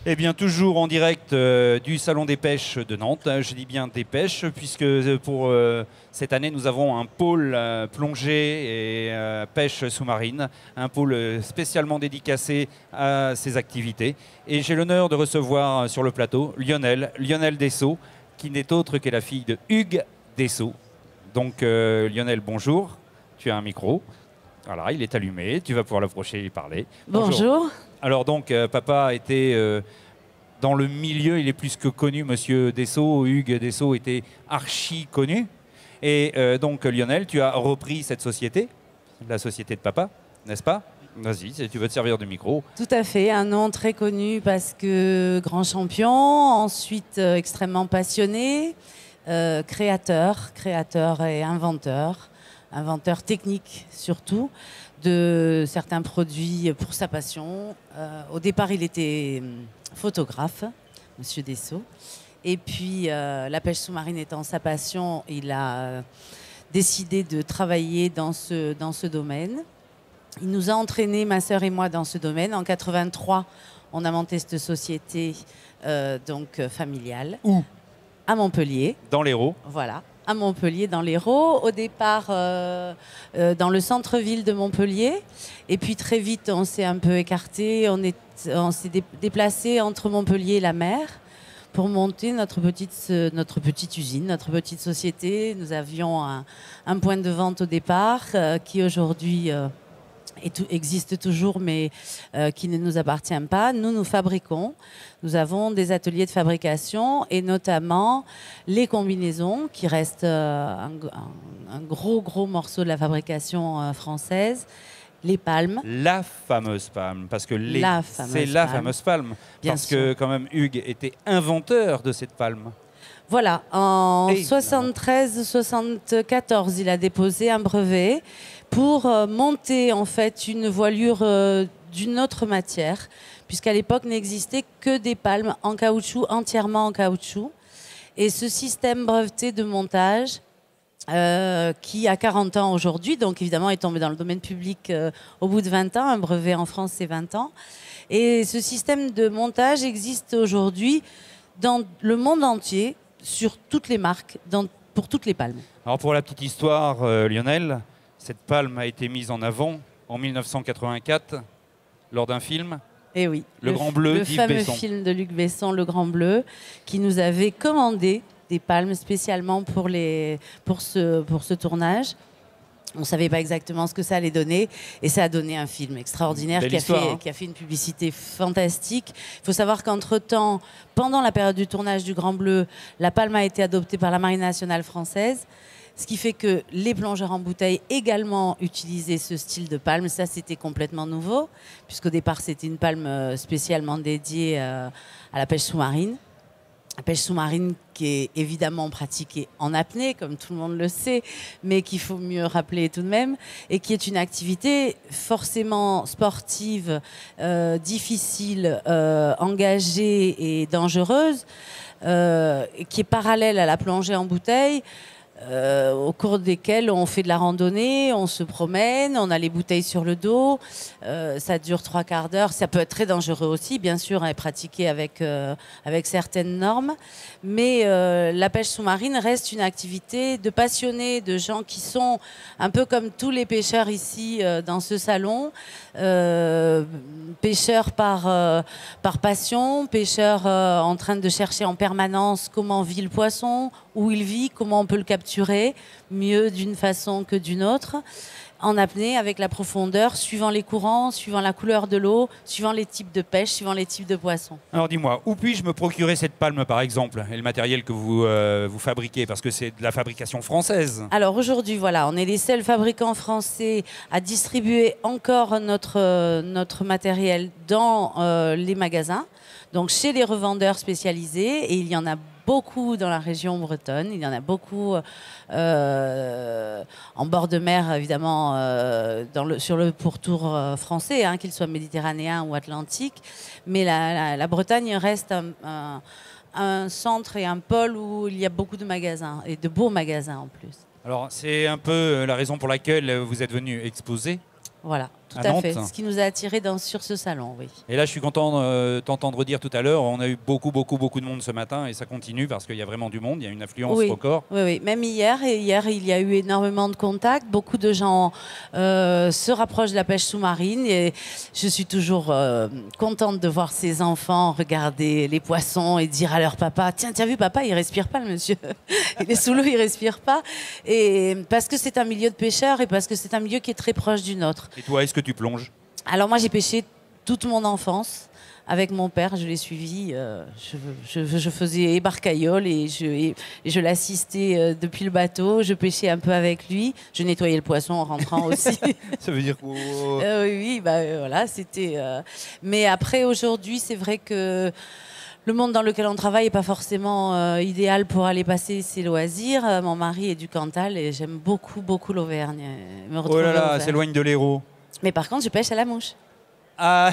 Eh bien, toujours en direct du Salon des Pêches de Nantes. Je dis bien des pêches, puisque pour cette année, nous avons un pôle plongée et pêche sous-marine, un pôle spécialement dédicacé à ces activités. Et j'ai l'honneur de recevoir sur le plateau Lionel Dessau, qui n'est autre que la fille de Hugues Dessau. Donc, Lionel, bonjour. Tu as un micro. Voilà, il est allumé. Tu vas pouvoir l'approcher et lui parler. Bonjour. Alors donc, papa était dans le milieu, il est plus que connu, monsieur Dessau. Hugues Dessau était archi connu. Et donc, Lionel, tu as repris cette société, la société de papa, n'est-ce pas? Vas-y, si tu veux te servir du micro. Tout à fait, un nom très connu parce que grand champion, ensuite extrêmement passionné, créateur et inventeur technique surtout, de certains produits pour sa passion. Au départ, il était photographe, monsieur Dessau. Et puis, la pêche sous-marine étant sa passion, il a décidé de travailler dans ce domaine. Il nous a entraînés, ma sœur et moi, dans ce domaine. En 83, on a monté cette société familiale. Où? À Montpellier. Dans l'Hérault. Voilà, à Montpellier, dans l'Hérault. Au départ, dans le centre-ville de Montpellier. Et puis très vite, on s'est un peu écarté. On s'est déplacé entre Montpellier et la mer pour monter notre petite usine, notre petite société. Nous avions un point de vente au départ qui aujourd'hui existe toujours, mais qui ne nous appartient pas. Nous fabriquons. Nous avons des ateliers de fabrication et notamment les combinaisons, qui restent un gros morceau de la fabrication française. Les palmes. La fameuse palme, parce que c'est la fameuse palme. Parce que quand même Hugues était inventeur de cette palme. Voilà, en 73-74, il a déposé un brevet pour monter en fait une voilure d'une autre matière, puisqu'à l'époque n'existait que des palmes en caoutchouc, entièrement en caoutchouc. Et ce système breveté de montage, qui a 40 ans aujourd'hui, donc évidemment est tombé dans le domaine public au bout de 20 ans, un brevet en France c'est 20 ans. Et ce système de montage existe aujourd'hui dans le monde entier, sur toutes les marques, pour toutes les palmes. Alors pour la petite histoire, Lionel, cette palme a été mise en avant en 1984 lors d'un film. Eh oui, Le Grand Bleu d'Yves Besson. Le fameux film de Luc Besson, Le Grand Bleu, qui nous avait commandé des palmes spécialement pour ce tournage. On ne savait pas exactement ce que ça allait donner et ça a donné un film extraordinaire qui a fait une publicité fantastique. Il faut savoir qu'entre-temps, pendant la période du tournage du Grand Bleu, la palme a été adoptée par la Marine nationale française, ce qui fait que les plongeurs en bouteille également utilisaient ce style de palme. Ça, c'était complètement nouveau, puisqu'au départ, c'était une palme spécialement dédiée à la pêche sous-marine. La pêche sous-marine qui est évidemment pratiquée en apnée, comme tout le monde le sait, mais qu'il faut mieux rappeler tout de même, et qui est une activité forcément sportive, difficile, engagée et dangereuse, qui est parallèle à la plongée en bouteille, au cours desquelles on fait de la randonnée, on se promène, on a les bouteilles sur le dos, ça dure 3/4 d'heure. Ça peut être très dangereux aussi, bien sûr, et pratiqué avec certaines normes. Mais la pêche sous-marine reste une activité de passionnés, de gens qui sont un peu comme tous les pêcheurs ici dans ce salon, pêcheurs par passion, pêcheurs en train de chercher en permanence comment vit le poisson, où il vit, comment on peut le capturer, mieux d'une façon que d'une autre, en apnée, avec la profondeur, suivant les courants, suivant la couleur de l'eau, suivant les types de pêche, suivant les types de poissons. Alors dis-moi, où puis-je me procurer cette palme par exemple, et le matériel que vous fabriquez, parce que c'est de la fabrication française? Alors aujourd'hui, voilà, on est les seuls fabricants français à distribuer encore notre matériel dans les magasins, donc chez les revendeurs spécialisés, et il y en a beaucoup dans la région bretonne, il y en a beaucoup en bord de mer, évidemment, sur le pourtour français, qu'il soit méditerranéen ou atlantique. Mais la Bretagne reste un centre et un pôle où il y a beaucoup de magasins, et de beaux magasins en plus. Alors c'est un peu la raison pour laquelle vous êtes venu exposer. Voilà. tout À à Nantes. fait. Ce qui nous a attirés sur ce salon, oui. Et là, je suis content de t'entendre dire tout à l'heure, on a eu beaucoup de monde ce matin et ça continue parce qu'il y a vraiment du monde, il y a une affluence Oui, record. oui, oui. Même hier, et hier, il y a eu énormément de contacts. Beaucoup de gens se rapprochent de la pêche sous-marine et je suis toujours contente de voir ces enfants regarder les poissons et dire à leur papa, tiens, t'as vu papa, il respire pas le monsieur. Il est sous l'eau, il respire pas. Et parce que c'est un milieu de pêcheurs et parce que c'est un milieu qui est très proche du nôtre. Et toi, est-ce que tu plonges? Alors moi, j'ai pêché toute mon enfance. Avec mon père, je l'ai suivi. Je faisais ébarcaïole et je l'assistais depuis le bateau. Je pêchais un peu avec lui. Je nettoyais le poisson en rentrant aussi. Ça veut dire quoi? Oui, voilà, c'était. Mais après, aujourd'hui, c'est vrai que le monde dans lequel on travaille n'est pas forcément idéal pour aller passer ses loisirs. Mon mari est du Cantal et j'aime beaucoup l'Auvergne. Oh là là, s'éloigne de l'Hérault. Mais par contre, je pêche à la mouche. Ah,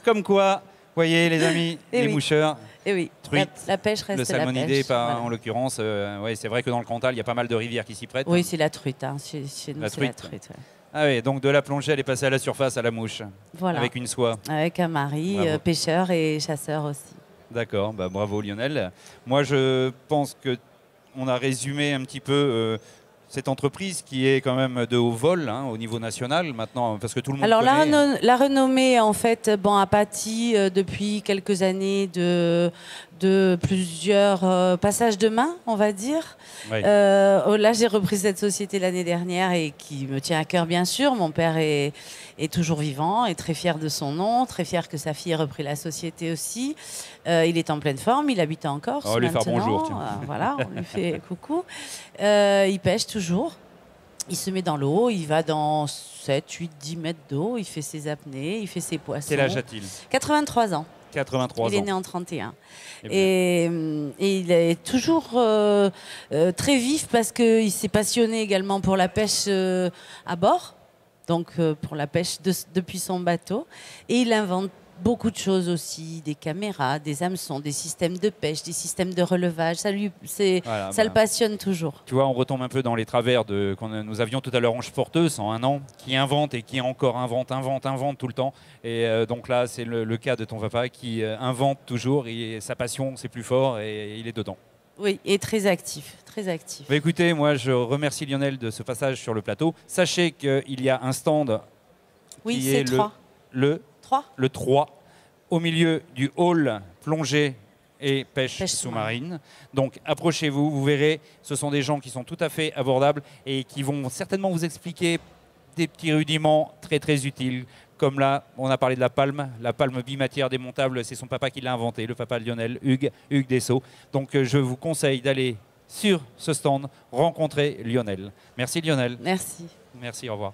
comme quoi, voyez les amis, les moucheurs. Et oui, truites, la pêche reste le salmonidé, la pêche. voilà. En l'occurrence. Ouais, c'est vrai que dans le Cantal, il y a pas mal de rivières qui s'y prêtent. Oui, c'est la truite. Hein. Chez nous, c'est la truite. Ouais. Ah oui, donc de la plongée, elle est passée à la surface, à la mouche. Voilà. Avec une soie. Avec un mari, pêcheur et chasseur aussi. D'accord, bah, bravo Lionel. Moi, je pense qu'on a résumé un petit peu cette entreprise qui est quand même de haut vol au niveau national maintenant, parce que tout le monde Alors connaît. la renommée, en fait, a pâti depuis quelques années de plusieurs passages de main, on va dire. Oui. Là, j'ai repris cette société l'année dernière et qui me tient à cœur, bien sûr. Mon père est toujours vivant et très fier de son nom, très fier que sa fille ait repris la société aussi. Il est en pleine forme, il habite en Corse. On va lui faire bonjour. Voilà, on lui fait coucou. Il pêche toujours. Il se met dans l'eau, il va dans 7, 8, 10 mètres d'eau, il fait ses apnées, il fait ses poissons. Quel âge a-t-il? 83 ans. 83 ans. Il est né en 31. Et il est toujours très vif parce qu'il s'est passionné également pour la pêche à bord, donc pour la pêche depuis son bateau. Et il invente beaucoup de choses aussi, des caméras, des hameçons, des systèmes de pêche, des systèmes de relevage. Ça le passionne toujours. Tu vois, on retombe un peu dans les travers nous avions tout à l'heure Ange Porteuse en un an, qui invente et qui encore invente tout le temps. Et donc là, c'est le cas de ton papa qui invente toujours. Et sa passion, c'est plus fort et il est dedans. Oui, et très actif, très actif. Bah écoutez, moi, je remercie Lionel de ce passage sur le plateau. Sachez qu'il y a un stand qui est le 3, au milieu du hall plongée et pêche sous-marine. Donc approchez-vous, vous verrez, ce sont des gens qui sont tout à fait abordables et qui vont certainement vous expliquer des petits rudiments très très utiles. Comme là, on a parlé de la palme bimatière démontable, c'est son papa qui l'a inventé, le papa de Lionel, Hugues Dessau. Donc je vous conseille d'aller sur ce stand rencontrer Lionel. Merci Lionel. Merci. Merci, au revoir.